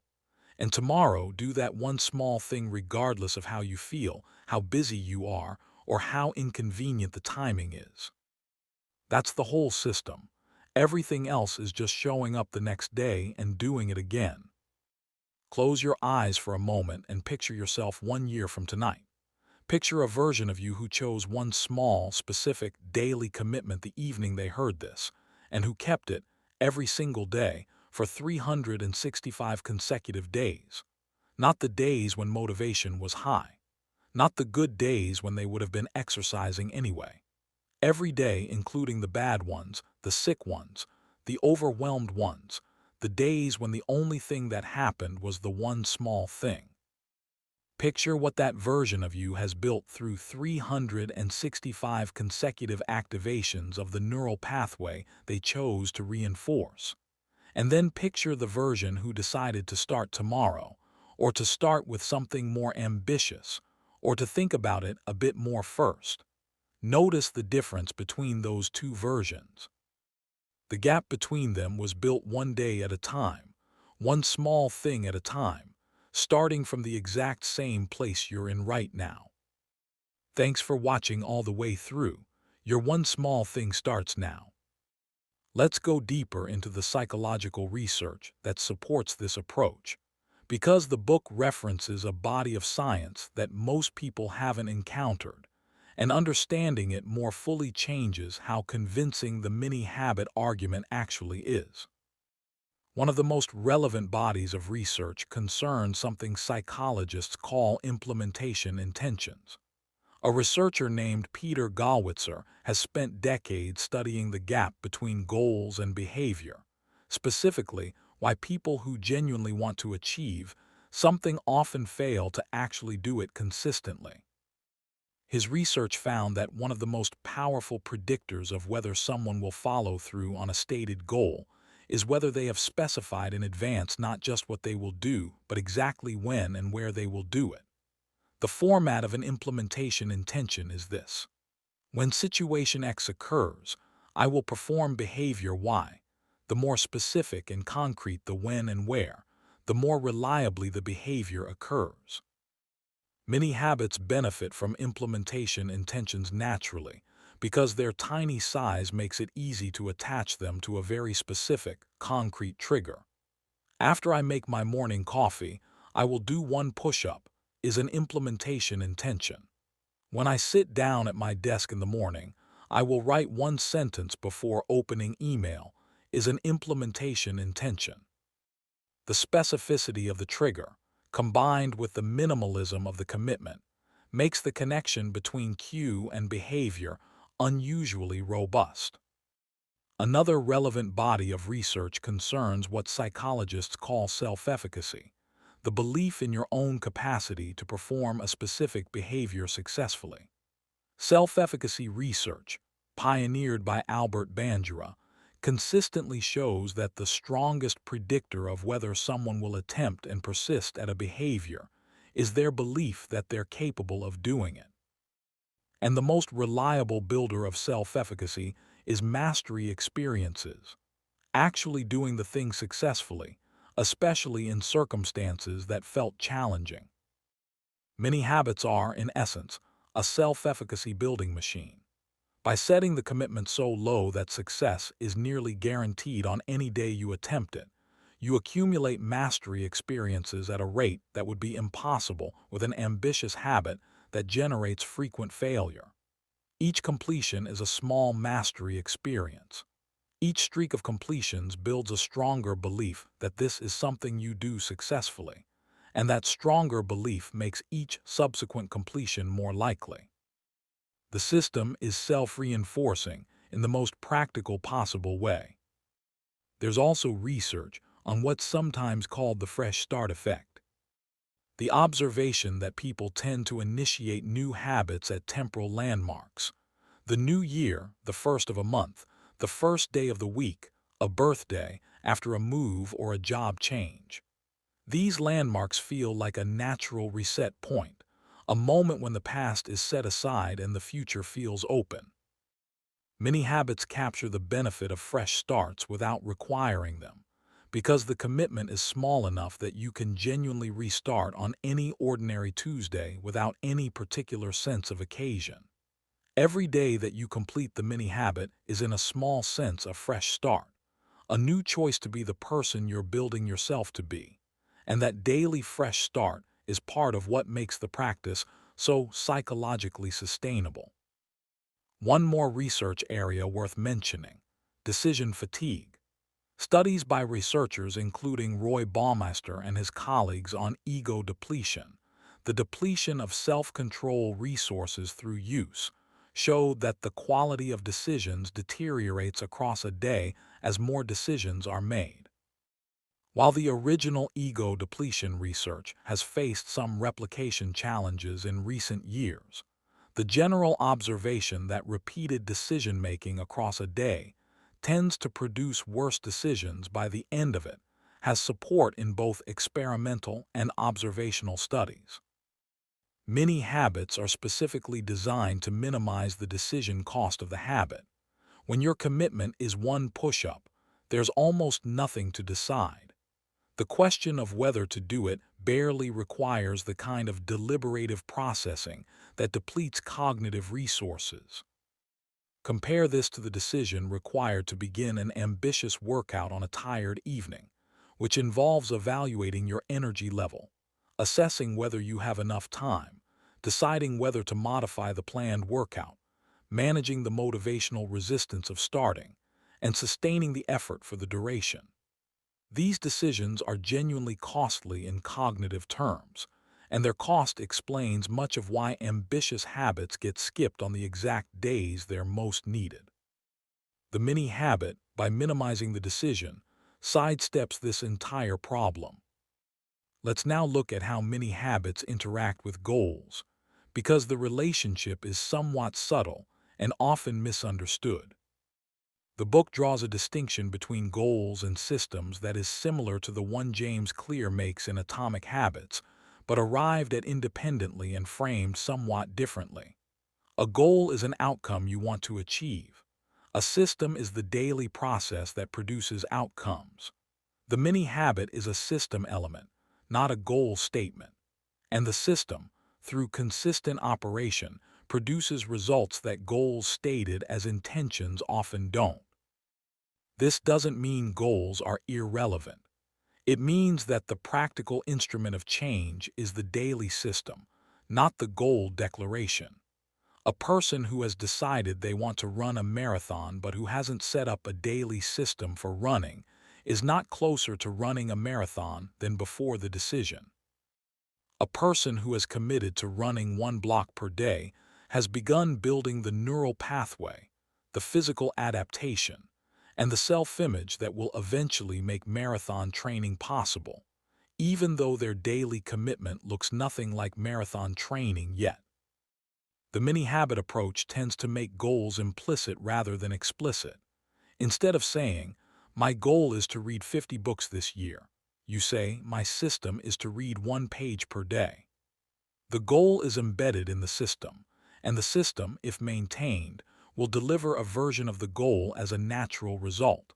And tomorrow, do that one small thing regardless of how you feel, how busy you are, or how inconvenient the timing is. That's the whole system. Everything else is just showing up the next day and doing it again. Close your eyes for a moment and picture yourself 1 year from tonight. Picture a version of you who chose one small, specific, daily commitment the evening they heard this, and who kept it every single day for 365 consecutive days. Not the days when motivation was high. Not the good days when they would have been exercising anyway. Every day, including the bad ones, the sick ones, the overwhelmed ones, the days when the only thing that happened was the one small thing. Picture what that version of you has built through 365 consecutive activations of the neural pathway they chose to reinforce. And then picture the version who decided to start tomorrow, or to start with something more ambitious, or to think about it a bit more first. Notice the difference between those two versions. The gap between them was built one day at a time, one small thing at a time, starting from the exact same place you're in right now. Thanks for watching all the way through. Your one small thing starts now. Let's go deeper into the psychological research that supports this approach, because the book references a body of science that most people haven't encountered, and understanding it more fully changes how convincing the mini-habit argument actually is. One of the most relevant bodies of research concerns something psychologists call implementation intentions. A researcher named Peter Gawitzer has spent decades studying the gap between goals and behavior, specifically why people who genuinely want to achieve something often fail to actually do it consistently. His research found that one of the most powerful predictors of whether someone will follow through on a stated goal is whether they have specified in advance not just what they will do, but exactly when and where they will do it. The format of an implementation intention is this: when situation X occurs, I will perform behavior Y. The more specific and concrete the when and where, the more reliably the behavior occurs. Many habits benefit from implementation intentions naturally because their tiny size makes it easy to attach them to a very specific, concrete trigger. After I make my morning coffee, I will do one push-up is an implementation intention. When I sit down at my desk in the morning, I will write one sentence before opening email is an implementation intention. The specificity of the trigger, combined with the minimalism of the commitment, makes the connection between cue and behavior unusually robust. Another relevant body of research concerns what psychologists call self-efficacy, the belief in your own capacity to perform a specific behavior successfully. Self-efficacy research, pioneered by Albert Bandura, consistently shows that the strongest predictor of whether someone will attempt and persist at a behavior is their belief that they're capable of doing it. And the most reliable builder of self-efficacy is mastery experiences, actually doing the thing successfully, especially in circumstances that felt challenging. Many habits are, in essence, a self-efficacy building machine. By setting the commitment so low that success is nearly guaranteed on any day you attempt it, you accumulate mastery experiences at a rate that would be impossible with an ambitious habit that generates frequent failure. Each completion is a small mastery experience. Each streak of completions builds a stronger belief that this is something you do successfully, and that stronger belief makes each subsequent completion more likely. The system is self-reinforcing in the most practical possible way. There's also research on what's sometimes called the fresh start effect. The observation that people tend to initiate new habits at temporal landmarks. The new year, the first of a month, the first day of the week, a birthday, after a move or a job change. These landmarks feel like a natural reset point, a moment when the past is set aside and the future feels open. Many habits capture the benefit of fresh starts without requiring them, because the commitment is small enough that you can genuinely restart on any ordinary Tuesday without any particular sense of occasion. Every day that you complete the mini habit is in a small sense a fresh start, a new choice to be the person you're building yourself to be. And that daily fresh start is part of what makes the practice so psychologically sustainable. One more research area worth mentioning: decision fatigue. Studies by researchers including Roy Baumeister and his colleagues on ego depletion, the depletion of self-control resources through use, showed that the quality of decisions deteriorates across a day as more decisions are made. While the original ego depletion research has faced some replication challenges in recent years, the general observation that repeated decision-making across a day tends to produce worse decisions by the end of it has support in both experimental and observational studies. Many habits are specifically designed to minimize the decision cost of the habit. When your commitment is one push-up, there's almost nothing to decide. The question of whether to do it barely requires the kind of deliberative processing that depletes cognitive resources. Compare this to the decision required to begin an ambitious workout on a tired evening, which involves evaluating your energy level, assessing whether you have enough time, deciding whether to modify the planned workout, managing the motivational resistance of starting, and sustaining the effort for the duration. These decisions are genuinely costly in cognitive terms, and their cost explains much of why ambitious habits get skipped on the exact days they're most needed. The mini habit, by minimizing the decision, sidesteps this entire problem. Let's now look at how mini habits interact with goals, because the relationship is somewhat subtle and often misunderstood. The book draws a distinction between goals and systems that is similar to the one James Clear makes in Atomic Habits, but arrived at independently and framed somewhat differently. A goal is an outcome you want to achieve. A system is the daily process that produces outcomes. The mini habit is a system element, not a goal statement. And the system, through consistent operation, produces results that goals stated as intentions often don't. This doesn't mean goals are irrelevant. It means that the practical instrument of change is the daily system, not the goal declaration. A person who has decided they want to run a marathon but who hasn't set up a daily system for running is not closer to running a marathon than before the decision. A person who has committed to running 1 block per day has begun building the neural pathway, the physical adaptation, and the self-image that will eventually make marathon training possible, even though their daily commitment looks nothing like marathon training yet. The mini-habit approach tends to make goals implicit rather than explicit. Instead of saying, "My goal is to read 50 books this year," you say, "My system is to read 1 page per day." The goal is embedded in the system, and the system, if maintained, will deliver a version of the goal as a natural result,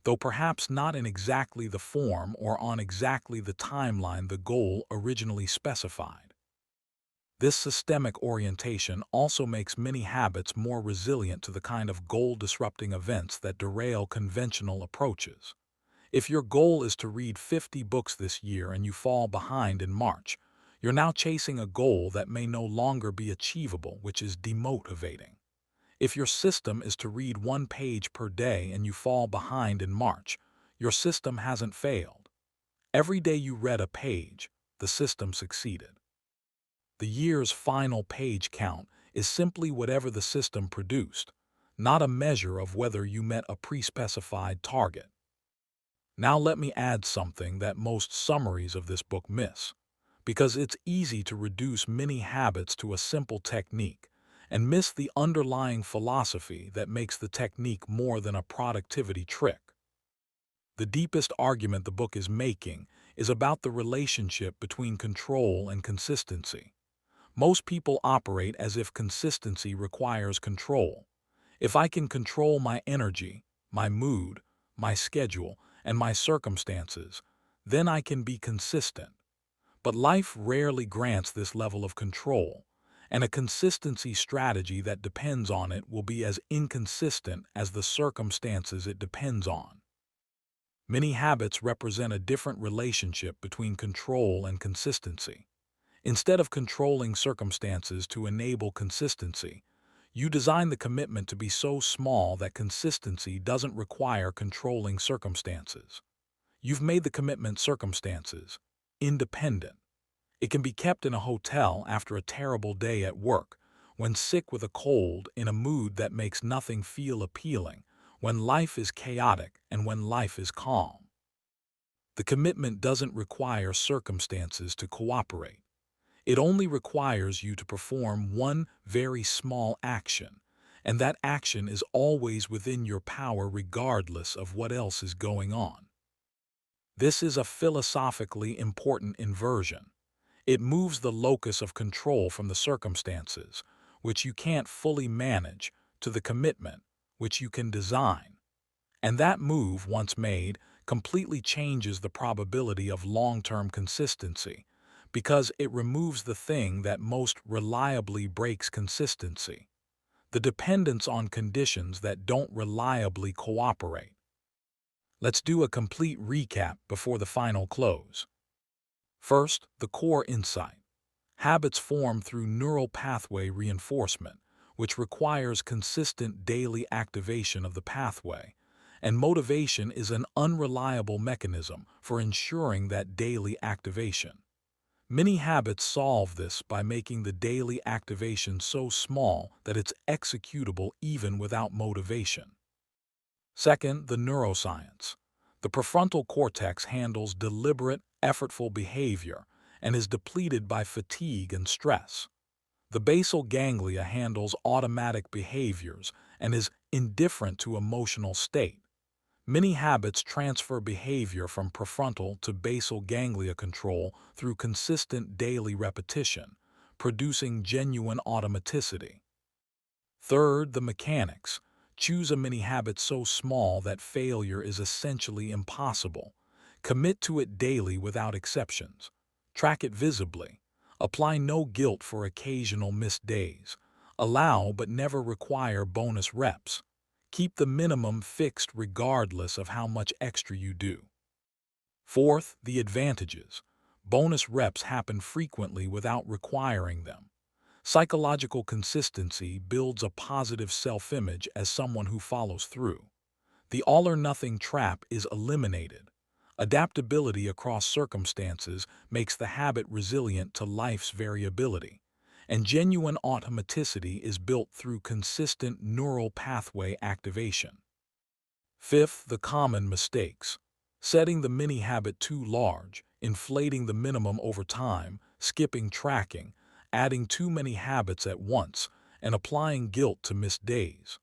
though perhaps not in exactly the form or on exactly the timeline the goal originally specified. This systemic orientation also makes many habits more resilient to the kind of goal-disrupting events that derail conventional approaches. If your goal is to read 50 books this year and you fall behind in March, you're now chasing a goal that may no longer be achievable, which is demotivating. If your system is to read 1 page per day and you fall behind in March, your system hasn't failed. Every day you read a page, the system succeeded. The year's final page count is simply whatever the system produced, not a measure of whether you met a pre-specified target. Now let me add something that most summaries of this book miss, because it's easy to reduce many habits to a simple technique and miss the underlying philosophy that makes the technique more than a productivity trick. The deepest argument the book is making is about the relationship between control and consistency. Most people operate as if consistency requires control. If I can control my energy, my mood, my schedule, and my circumstances, then I can be consistent. But life rarely grants this level of control, and a consistency strategy that depends on it will be as inconsistent as the circumstances it depends on. Many habits represent a different relationship between control and consistency. Instead of controlling circumstances to enable consistency, you design the commitment to be so small that consistency doesn't require controlling circumstances. You've made the commitment circumstances independent. It can be kept in a hotel after a terrible day at work, when sick with a cold, in a mood that makes nothing feel appealing, when life is chaotic and when life is calm. The commitment doesn't require circumstances to cooperate. It only requires you to perform one very small action, and that action is always within your power regardless of what else is going on. This is a philosophically important inversion. It moves the locus of control from the circumstances, which you can't fully manage, to the commitment, which you can design. And that move, once made, completely changes the probability of long-term consistency, because it removes the thing that most reliably breaks consistency: the dependence on conditions that don't reliably cooperate. Let's do a complete recap before the final close. First, the core insight. Habits form through neural pathway reinforcement, which requires consistent daily activation of the pathway, and motivation is an unreliable mechanism for ensuring that daily activation. Many habits solve this by making the daily activation so small that it's executable even without motivation. Second, the neuroscience. The prefrontal cortex handles deliberate, effortful behavior and is depleted by fatigue and stress. The basal ganglia handles automatic behaviors and is indifferent to emotional state. Many habits transfer behavior from prefrontal to basal ganglia control through consistent daily repetition, producing genuine automaticity. Third, the mechanics. Choose a mini habit so small that failure is essentially impossible. Commit to it daily without exceptions. Track it visibly. Apply no guilt for occasional missed days. Allow but never require bonus reps. Keep the minimum fixed regardless of how much extra you do. Fourth, the advantages. Bonus reps happen frequently without requiring them. Psychological consistency builds a positive self-image as someone who follows through. The all-or-nothing trap is eliminated. Adaptability across circumstances makes the habit resilient to life's variability, and genuine automaticity is built through consistent neural pathway activation. Fifth, the common mistakes. Setting the mini-habit too large, inflating the minimum over time, skipping tracking, adding too many habits at once, and applying guilt to missed days.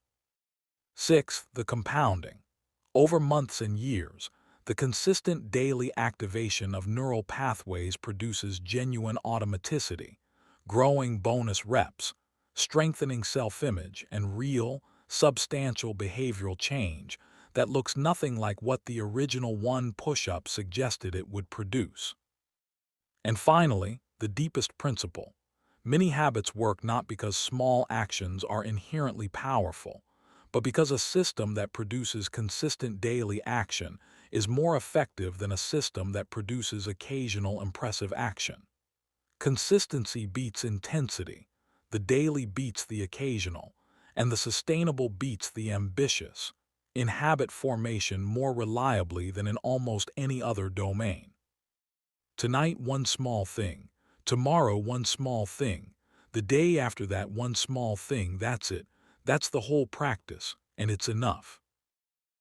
Sixth, the compounding. Over months and years, the consistent daily activation of neural pathways produces genuine automaticity, growing bonus reps, strengthening self-image, and real, substantial behavioral change that looks nothing like what the original one push-up suggested it would produce. And finally, the deepest principle. Many habits work not because small actions are inherently powerful, but because a system that produces consistent daily action is more effective than a system that produces occasional impressive action. Consistency beats intensity, the daily beats the occasional, and the sustainable beats the ambitious, in habit formation more reliably than in almost any other domain. Tonight, one small thing. Tomorrow, one small thing. The day after that, one small thing. That's it. That's the whole practice, and it's enough.